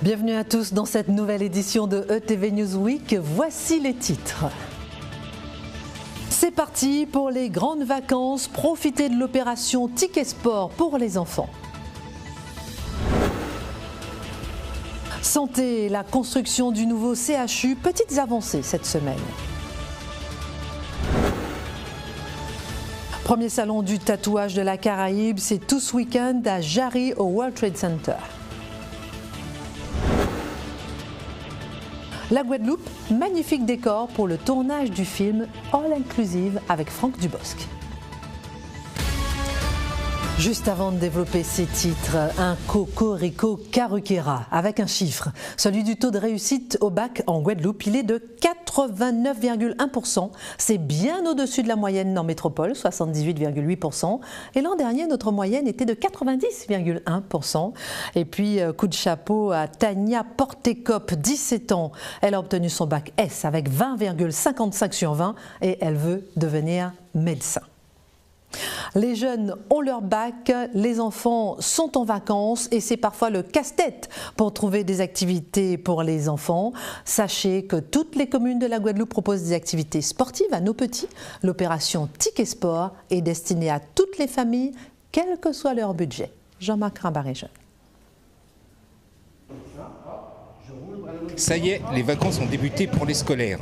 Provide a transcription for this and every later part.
Bienvenue à tous dans cette nouvelle édition de ETV News Week. Voici les titres. C'est parti pour les grandes vacances. Profitez de l'opération Ticket Sport pour les enfants. Santé, la construction du nouveau CHU, petites avancées cette semaine. Premier salon du tatouage de la Caraïbe, c'est tout ce week-end à Jarry au World Trade Center. La Guadeloupe, magnifique décor pour le tournage du film All Inclusive avec Franck Dubosc. Juste avant de développer ces titres, un cocorico caruquera avec un chiffre. Celui du taux de réussite au bac en Guadeloupe, il est de 89,1%. C'est bien au-dessus de la moyenne en métropole, 78,8%. Et l'an dernier, notre moyenne était de 90,1%. Et puis, coup de chapeau à Tania Portekop, 17 ans. Elle a obtenu son bac S avec 20,55 sur 20 et elle veut devenir médecin. Les jeunes ont leur bac, les enfants sont en vacances et c'est parfois le casse-tête pour trouver des activités pour les enfants. Sachez que toutes les communes de la Guadeloupe proposent des activités sportives à nos petits. L'opération Ticket Sport est destinée à toutes les familles, quel que soit leur budget. Jean-Marc Rimbaud-Jeune. Ça y est, les vacances ont débuté pour les scolaires.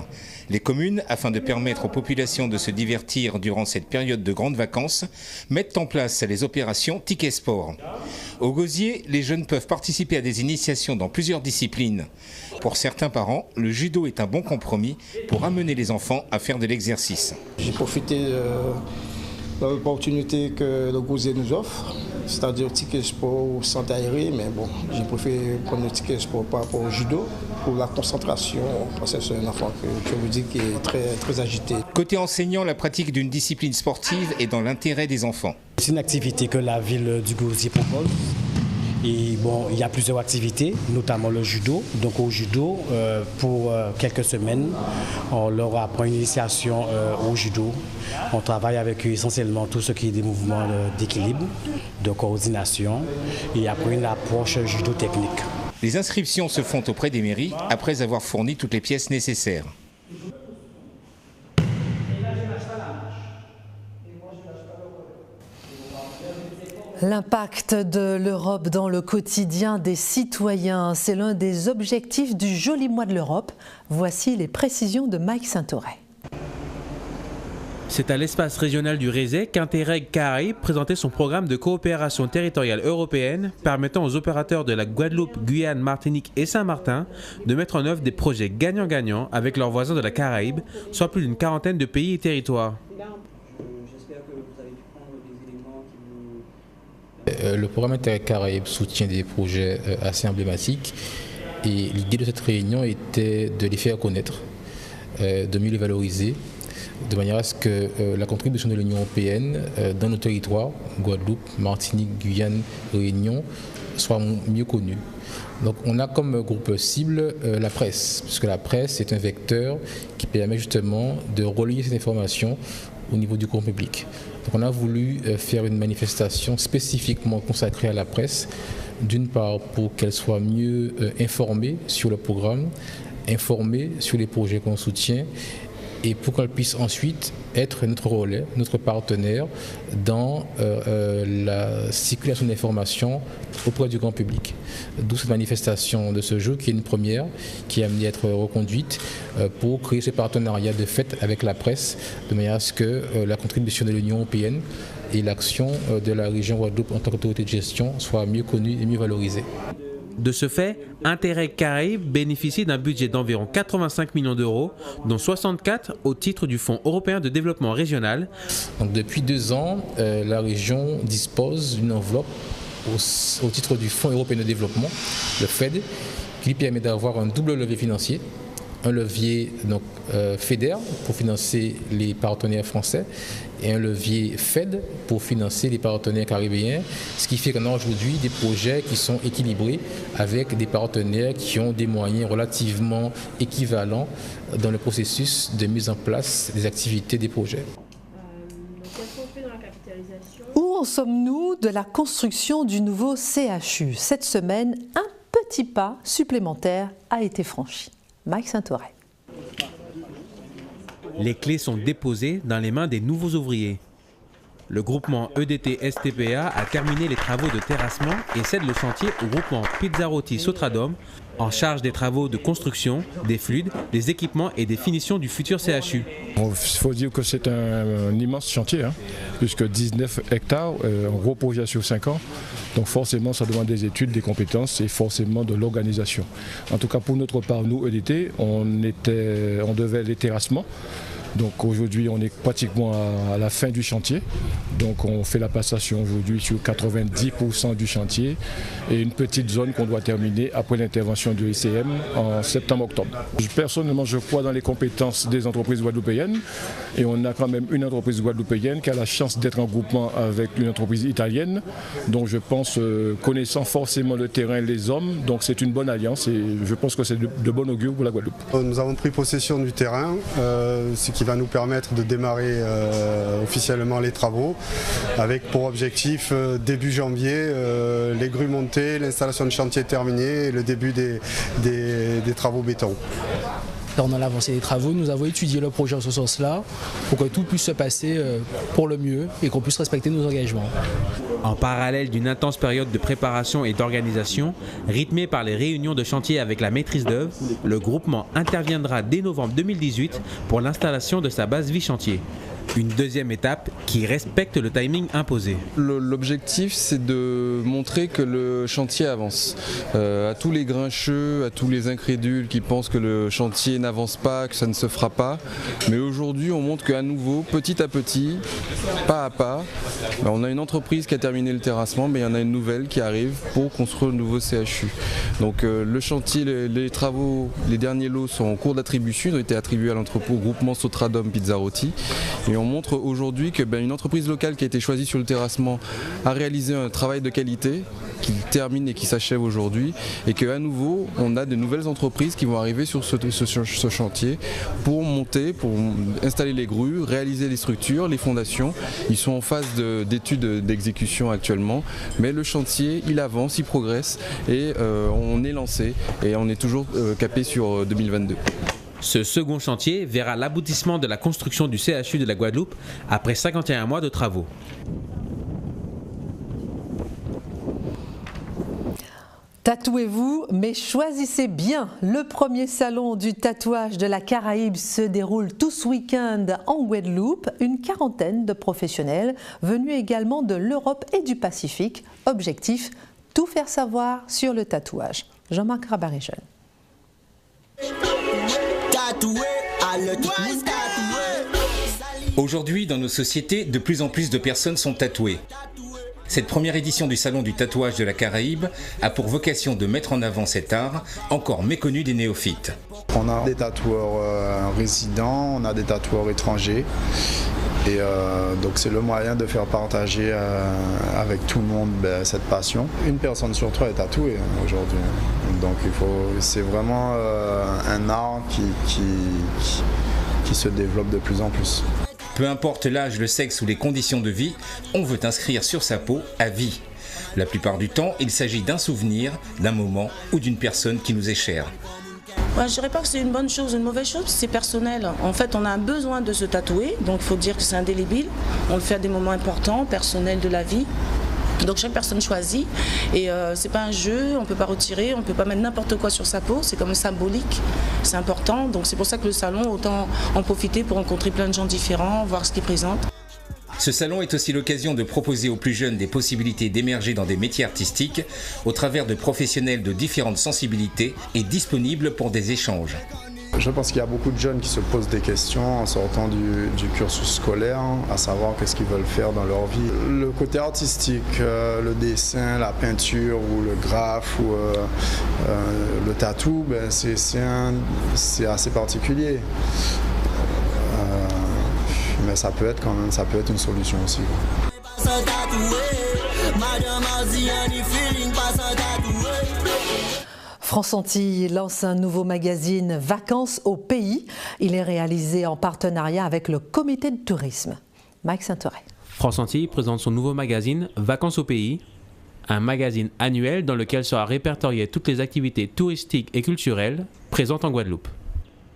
Les communes, afin de permettre aux populations de se divertir durant cette période de grandes vacances, mettent en place les opérations Ticket Sport. Au Gosier, les jeunes peuvent participer à des initiations dans plusieurs disciplines. Pour certains parents, le judo est un bon compromis pour amener les enfants à faire de l'exercice. J'ai profité de l'opportunité que le Gosier nous offre, c'est-à-dire Ticket Sport santé aérée, mais bon, j'ai préféré prendre le Ticket Sport par rapport au judo pour la concentration, parce que c'est un enfant que je vous dis qui est très agité. Côté enseignant, la pratique d'une discipline sportive est dans l'intérêt des enfants. C'est une activité que la ville du Gosier propose. Et bon, il y a plusieurs activités, notamment le judo. Donc au judo, pour quelques semaines, on leur apprend une initiation au judo. On travaille avec eux essentiellement tout ce qui est des mouvements d'équilibre, de coordination et après une approche judo technique. Les inscriptions se font auprès des mairies après avoir fourni toutes les pièces nécessaires. L'impact de l'Europe dans le quotidien des citoyens, c'est l'un des objectifs du Joli Mois de l'Europe. Voici les précisions de Mike Saint-Auré. C'est à l'espace régional du Rézé qu'Interreg Caraïbes présentait son programme de coopération territoriale européenne permettant aux opérateurs de la Guadeloupe, Guyane, Martinique et Saint-Martin de mettre en œuvre des projets gagnant-gagnant avec leurs voisins de la Caraïbe, soit plus d'une quarantaine de pays et territoires. Le programme Interreg Caraïbes soutient des projets assez emblématiques et l'idée de cette réunion était de les faire connaître, de mieux les valoriser, de manière à ce que la contribution de l'Union européenne dans nos territoires, Guadeloupe, Martinique, Guyane, Réunion, soit mieux connue. Donc on a comme groupe cible la presse, puisque la presse est un vecteur qui permet justement de relayer cette information au niveau du grand public. Donc on a voulu faire une manifestation spécifiquement consacrée à la presse, d'une part pour qu'elle soit mieux informée sur le programme, informée sur les projets qu'on soutient, et pour qu'elle puisse ensuite être notre relais, notre partenaire dans la circulation d'informations auprès du grand public. D'où cette manifestation de ce jour qui est une première, qui est amenée à être reconduite pour créer ce partenariat de fait avec la presse, de manière à ce que la contribution de l'Union européenne et l'action de la région Guadeloupe en tant qu'autorité de gestion soient mieux connues et mieux valorisées. De ce fait, Interreg Caraïbes bénéficie d'un budget d'environ 85 millions d'euros, dont 64 au titre du Fonds européen de développement régional. Donc depuis 2 ans, la région dispose d'une enveloppe au titre du Fonds européen de développement, le FED, qui lui permet d'avoir un double levier financier. Un levier donc, FEDER pour financer les partenaires français et un levier FED pour financer les partenaires caribéens, ce qui fait qu'on a aujourd'hui des projets qui sont équilibrés avec des partenaires qui ont des moyens relativement équivalents dans le processus de mise en place des activités des projets. Où en sommes-nous de la construction du nouveau CHU? Cette semaine, un petit pas supplémentaire a été franchi. Mike Saint-Auret. Les clés sont déposées dans les mains des nouveaux ouvriers. Le groupement EDT-STPA a terminé les travaux de terrassement et cède le chantier au groupement Pizzarotti-Sotradom, en charge des travaux de construction, des fluides, des équipements et des finitions du futur CHU. Il faut dire que c'est un immense chantier, puisque 19 hectares, un gros projet sur 5 ans. Donc forcément, ça demande des études, des compétences et forcément de l'organisation. En tout cas, pour notre part, nous, EDT, on devait les terrassements. Donc aujourd'hui, on est pratiquement à la fin du chantier. Donc on fait la passation aujourd'hui sur 90% du chantier et une petite zone qu'on doit terminer après l'intervention de l'ICM en septembre-octobre. Personnellement, je crois dans les compétences des entreprises guadeloupéennes et on a quand même une entreprise guadeloupéenne qui a la chance d'être en groupement avec une entreprise italienne. Donc je pense, connaissant forcément le terrain et les hommes, donc c'est une bonne alliance et je pense que c'est de bon augure pour la Guadeloupe. Nous avons pris possession du terrain, ce qui va nous permettre de démarrer officiellement les travaux avec pour objectif début janvier les grues montées, l'installation de chantier terminée et le début des travaux béton. Dans l'avancée des travaux, nous avons étudié le projet en ce sens-là pour que tout puisse se passer pour le mieux et qu'on puisse respecter nos engagements. En parallèle d'une intense période de préparation et d'organisation, rythmée par les réunions de chantier avec la maîtrise d'œuvre, le groupement interviendra dès novembre 2018 pour l'installation de sa base vie chantier. Une deuxième étape qui respecte le timing imposé. L'objectif, c'est de montrer que le chantier avance. À tous les grincheux, à tous les incrédules qui pensent que le chantier n'avance pas, que ça ne se fera pas. Mais aujourd'hui, on montre qu'à nouveau, petit à petit, pas à pas, on a une entreprise qui a terminé le terrassement, mais il y en a une nouvelle qui arrive pour construire le nouveau CHU. Donc le chantier, les travaux, les derniers lots sont en cours d'attribution, ils ont été attribués à l'entrepôt groupement Sotradom Pizzarotti. Et on montre aujourd'hui que une entreprise locale qui a été choisie sur le terrassement a réalisé un travail de qualité qui termine et qui s'achève aujourd'hui et qu'à nouveau on a de nouvelles entreprises qui vont arriver sur ce chantier pour monter, pour installer les grues, réaliser les structures, les fondations. Ils sont en phase d'études d'exécution actuellement, mais le chantier il avance, il progresse et on est lancé et on est toujours capé sur 2022. Ce second chantier verra l'aboutissement de la construction du CHU de la Guadeloupe après 51 mois de travaux. Tatouez-vous, mais choisissez bien. Le premier salon du tatouage de la Caraïbe se déroule tout ce week-end en Guadeloupe. Une quarantaine de professionnels venus également de l'Europe et du Pacifique. Objectif, tout faire savoir sur le tatouage. Jean-Marc Rabarijeune. Aujourd'hui, dans nos sociétés, de plus en plus de personnes sont tatouées. Cette première édition du Salon du tatouage de la Caraïbe a pour vocation de mettre en avant cet art encore méconnu des néophytes. On a des tatoueurs résidents, on a des tatoueurs étrangers. Et donc c'est le moyen de faire partager avec tout le monde cette passion. Une personne sur trois est tatouée aujourd'hui. Donc c'est vraiment un art qui se développe de plus en plus. Peu importe l'âge, le sexe ou les conditions de vie, on veut inscrire sur sa peau à vie. La plupart du temps, il s'agit d'un souvenir, d'un moment ou d'une personne qui nous est chère. Je ne dirais pas que c'est une bonne chose ou une mauvaise chose, c'est personnel. En fait, on a un besoin de se tatouer, donc il faut dire que c'est indélébile. On le fait à des moments importants, personnels de la vie. Donc chaque personne choisit et c'est pas un jeu, on peut pas retirer, on peut pas mettre n'importe quoi sur sa peau, c'est comme symbolique, c'est important. Donc c'est pour ça que le salon, autant en profiter pour rencontrer plein de gens différents, voir ce qu'ils présentent. Ce salon est aussi l'occasion de proposer aux plus jeunes des possibilités d'émerger dans des métiers artistiques au travers de professionnels de différentes sensibilités et disponibles pour des échanges. Je pense qu'il y a beaucoup de jeunes qui se posent des questions en sortant du cursus scolaire, à savoir qu'est-ce qu'ils veulent faire dans leur vie. Le côté artistique, le dessin, la peinture ou le graphe ou le tatou, c'est assez particulier. Mais ça peut être une solution aussi. France Antilles lance un nouveau magazine Vacances au pays. Il est réalisé en partenariat avec le comité de tourisme. Mike Saint-Auret. France Antilles présente son nouveau magazine Vacances au pays, un magazine annuel dans lequel sera répertoriées toutes les activités touristiques et culturelles présentes en Guadeloupe.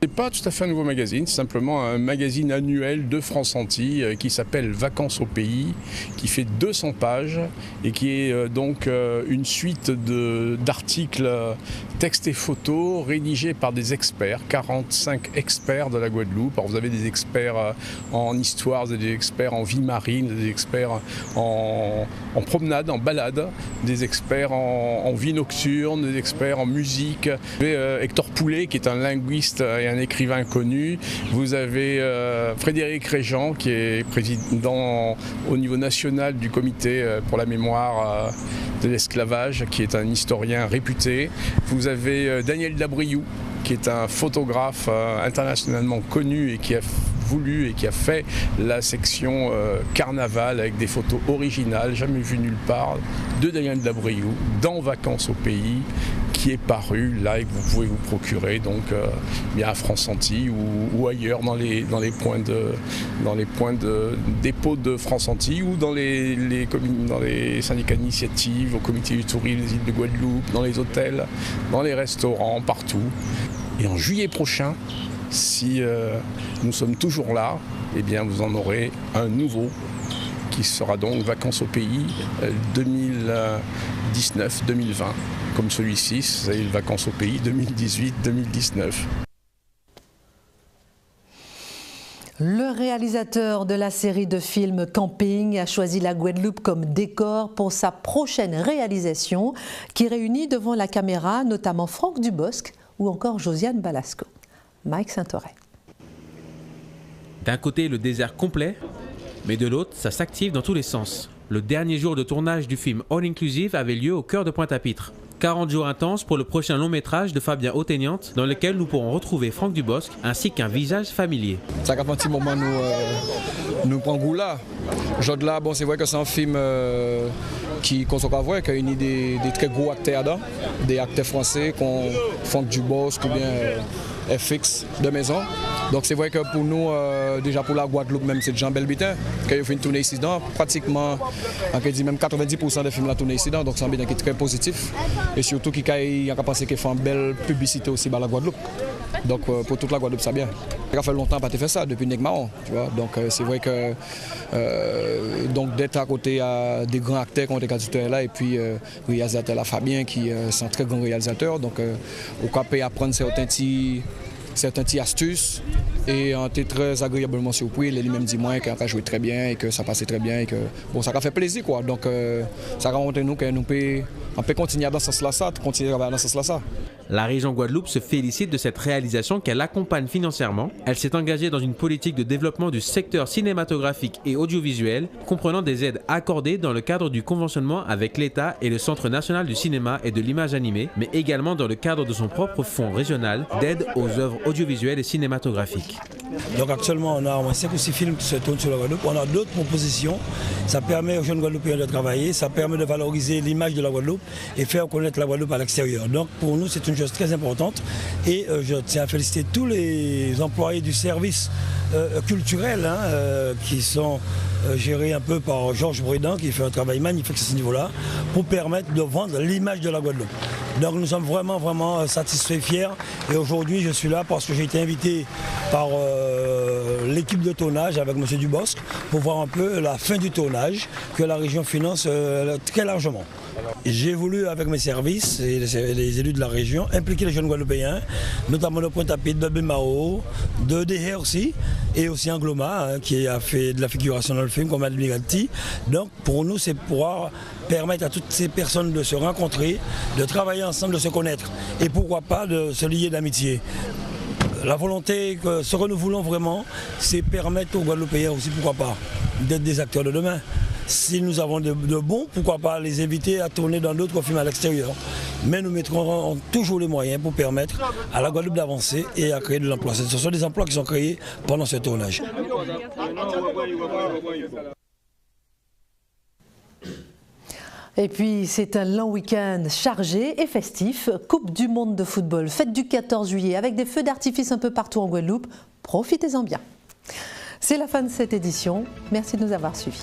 Ce n'est pas tout à fait un nouveau magazine, c'est simplement un magazine annuel de France Antilles qui s'appelle Vacances au pays, qui fait 200 pages et qui est donc une suite d'articles, textes et photos rédigés par des experts, 45 experts de la Guadeloupe. Alors vous avez des experts en histoire, vous avez des experts en vie marine, des experts en promenade, en balade, des experts en vie nocturne, des experts en musique. Vous avez Hector Poulet qui est un linguiste et un écrivain connu. Vous avez Frédéric Régent qui est président au niveau national du comité pour la mémoire de l'esclavage, qui est un historien réputé. Vous avez Daniel Dabriou qui est un photographe internationalement connu et qui a voulu et qui a fait la section carnaval avec des photos originales, jamais vues nulle part, de Daniel Dabriou dans Vacances au pays, qui est paru là et que vous pouvez vous procurer donc bien à France Antilles ou ailleurs dans les points de dépôt de France Antilles ou dans les syndicats d'initiative, au comité du tourisme des îles de Guadeloupe, dans les hôtels, dans les restaurants, partout. Et en juillet prochain, si nous sommes toujours là, eh bien vous en aurez un nouveau qui sera donc Vacances au pays 2019-2020. Comme celui-ci, c'est Vacances au pays 2018-2019. Le réalisateur de la série de films Camping a choisi la Guadeloupe comme décor pour sa prochaine réalisation qui réunit devant la caméra notamment Franck Dubosc ou encore Josiane Balasco. Mike Saint-Auré. D'un côté, le désert complet, mais de l'autre, ça s'active dans tous les sens. Le dernier jour de tournage du film All Inclusive avait lieu au cœur de Pointe-à-Pitre. 40 jours intenses pour le prochain long métrage de Fabien Oteniente, dans lequel nous pourrons retrouver Franck Dubosc ainsi qu'un visage familier. Ça fait un petit moment nous prend goût là. Aujourd'hui là, bon, c'est vrai que c'est un film qu'on se voit, qui a une idée des très gros acteurs dedans, des acteurs français, comme Franck Dubosc ou bien FX de maison. Donc c'est vrai que pour nous, déjà pour la Guadeloupe, même c'est Jean Belbitin, qui a fait une tournée ici dedans, pratiquement, on peut dire même 90% des films la tournée ici dedans, donc c'est un bilan qui est très positif. Et surtout qui a pensé qu'il fait une belle publicité aussi dans la Guadeloupe. Donc pour toute la Guadeloupe, ça bien. Ça fait longtemps pas fait ça, depuis Neg Marron, tu vois. Donc c'est vrai que donc d'être à côté des grands acteurs qui ont été là, et puis réalisateur là, Fabien, qui est un très grand réalisateur, donc au cas peut apprendre certaines petites astuces et on était très agréablement surpris. Il lui-même dit moi qu'il a joué très bien et que ça passait très bien et que bon, ça a fait plaisir quoi. Donc ça remonte nous que nous on peut continuer dans ce sens-là, continuer dans ce sens-là. La région Guadeloupe se félicite de cette réalisation qu'elle accompagne financièrement. Elle s'est engagée dans une politique de développement du secteur cinématographique et audiovisuel, comprenant des aides accordées dans le cadre du conventionnement avec l'État et le Centre national du cinéma et de l'image animée, mais également dans le cadre de son propre fonds régional d'aide aux œuvres audiovisuelles et cinématographiques. Donc actuellement, on a au moins 5 ou 6 films qui se tournent sur la Guadeloupe. On a d'autres propositions. Ça permet aux jeunes Guadeloupéens de travailler, ça permet de valoriser l'image de la Guadeloupe et faire connaître la Guadeloupe à l'extérieur. Donc pour nous, c'est une chose très importante. Et je tiens à féliciter tous les employés du service culturel qui sont gérés un peu par Georges Brédan, qui fait un travail magnifique à ce niveau-là, pour permettre de vendre l'image de la Guadeloupe. Donc nous sommes vraiment satisfaits, fiers. Et aujourd'hui, je suis là parce que j'ai été invité par l'équipe de tournage avec M. Dubosc pour voir un peu la fin du tournage que la région finance très largement. J'ai voulu, avec mes services et les élus de la région, impliquer les jeunes Guadeloupéens, notamment de Pointe-à-Pitre, de Bémao, de Déhé aussi, et aussi Angloma, qui a fait de la figuration dans le film, comme Admiralty. Donc pour nous, c'est pouvoir permettre à toutes ces personnes de se rencontrer, de travailler ensemble, de se connaître, et pourquoi pas de se lier d'amitié. La volonté, ce que nous voulons vraiment, c'est permettre aux Guadeloupéens aussi, pourquoi pas, d'être des acteurs de demain. Si nous avons de bons, pourquoi pas les inviter à tourner dans d'autres films à l'extérieur. Mais nous mettrons toujours les moyens pour permettre à la Guadeloupe d'avancer et à créer de l'emploi. Ce sont des emplois qui sont créés pendant ce tournage. Et puis c'est un long week-end chargé et festif. Coupe du monde de football, fête du 14 juillet avec des feux d'artifice un peu partout en Guadeloupe. Profitez-en bien. C'est la fin de cette édition. Merci de nous avoir suivis.